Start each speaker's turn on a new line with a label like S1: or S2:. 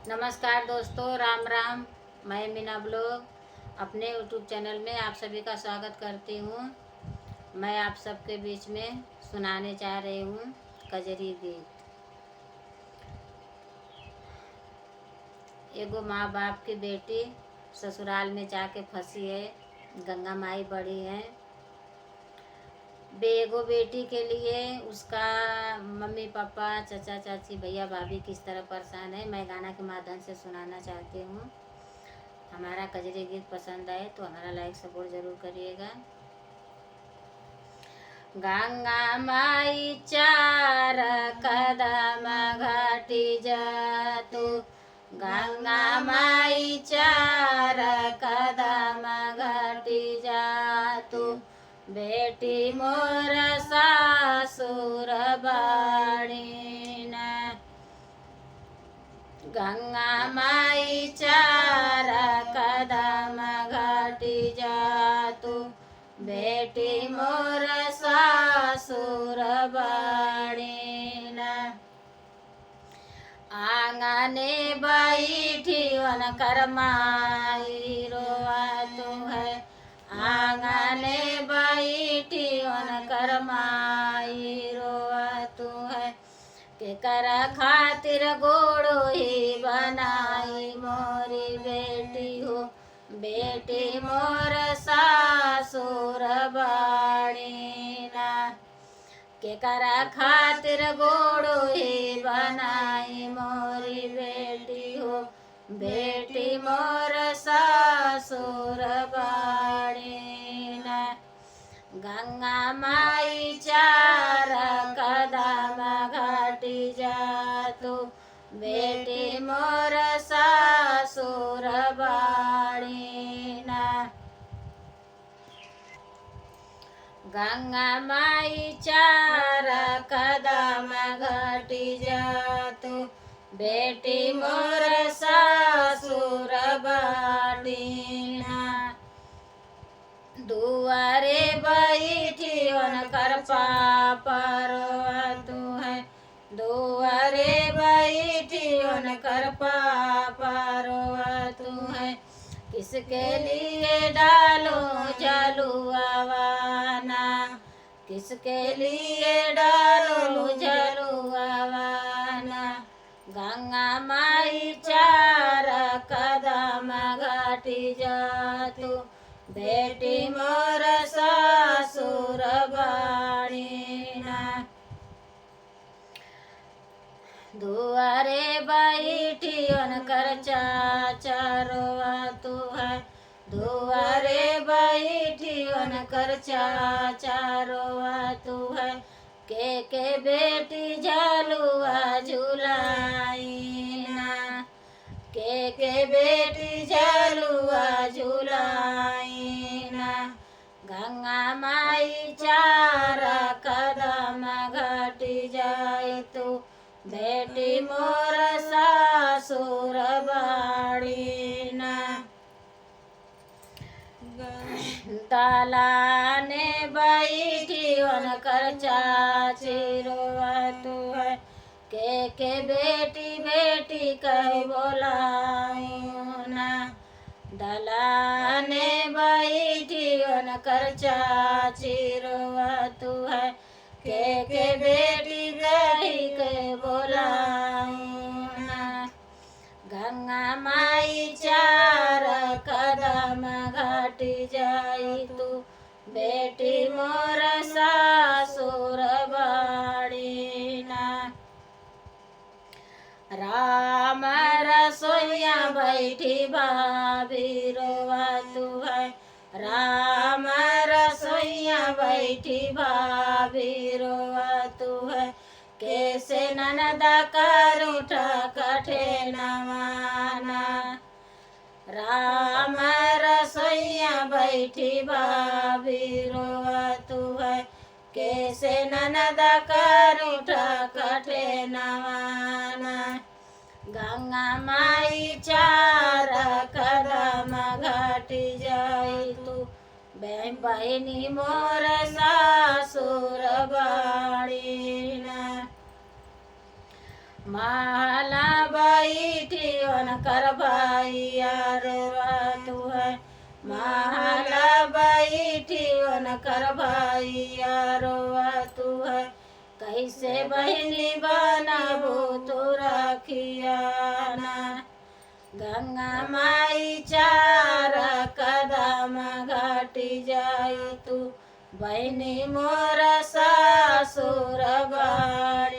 S1: नमस्कार दोस्तों, राम राम। मैं मीना ब्लॉग अपने यूट्यूब चैनल में आप सभी का स्वागत करती हूँ। मैं आप सबके बीच में सुनाने चाह रही हूँ कजरी गीत। एगो माँ बाप की बेटी ससुराल में जाके फंसी है। गंगा माई बड़ी है। एगो बेटी के लिए उसका मम्मी पापा चाचा चाची भैया भाभी किस तरह परेशान है, मैं गाना के माध्यम से सुनाना चाहती हूँ। हमारा कजरी गीत पसंद आए तो हमारा लाइक सपोर्ट जरूर करिएगा। गंगा माई चार कदम घाटी जा तू, गंगा माई चार कदम घाटी जा तू, बेटी मोर सासुर बाड़ीन। गंगा माई चार कदम घाटी जा तू, बेटी मोर सासुर बाड़ीन। आंगने बैठी वन कर माई रोवत है, आंगने बैठी वन कर माई रोवत है। के कर खातिर गोड़ो ही बनाई मोरी बेटी हो, बेटी मोर सासुर बाड़ीना। के कर खातिर गोड़ो ही बनाई मोरी बेटी हो, बेटी मोर सासुर बाड़ीना। गंगा माई चार कदम घाटी जा तू, बेटी मोर सासुर बाड़ीना। गंगा माई चार कदम घाटी जा तू, बेटी मोर सासुर बाड़ीना। दुआरे बैठी कर पापर तू है, दुआरे बैठी कर पापर तू है। किसके लिए डालो जलुआवाना, किसके लिए डालो जलुआवाना। गंगा माई चार कदम घाटी जा तू, बेटी मोर सासुर बाड़ीना। दुआरे बैठी कर चाचा रोवत है, दुआरे बैठी कर चाचा रोवत है। के बेटी झलुआ झुलाईना, के बेटी झलुआ झुलाईना। गंगा माई चार कदम घाटी जाई तू, बेटी मोर सासुर बाड़ीना। दलाने बैठी कर चाची रोवत है, के बेटी बेटी कह बोलाऊना। दलाने बैठी कर चाची रोवत है, के बेटी कही के बोलाऊना। गंगा माई चार कदम घाटी जाई तू, बेटी मोर सासुर बाड़ीना। राम रसोइया बैठी भाभी रोवत है, राम रसोइया बैठी भाभी रोवत है। कैसे ननदा कर उठा कठे नवाना। राम रसोइया बैठी भाभी रोवत है, कैसे ननदा कर उठा कठे नवाना। गंगा माई चार कदम घाटी जाई तू, बहनी मोर सासुर बाड़ीना। महला बैठी कर भैया रोवतु है महला बैठी कर भैया रोवतु है कैसे बहनी बनबू तू रखियाना गंगा माई चार कदम घटी जाई तू बहनी मोर सासुर बाड़ी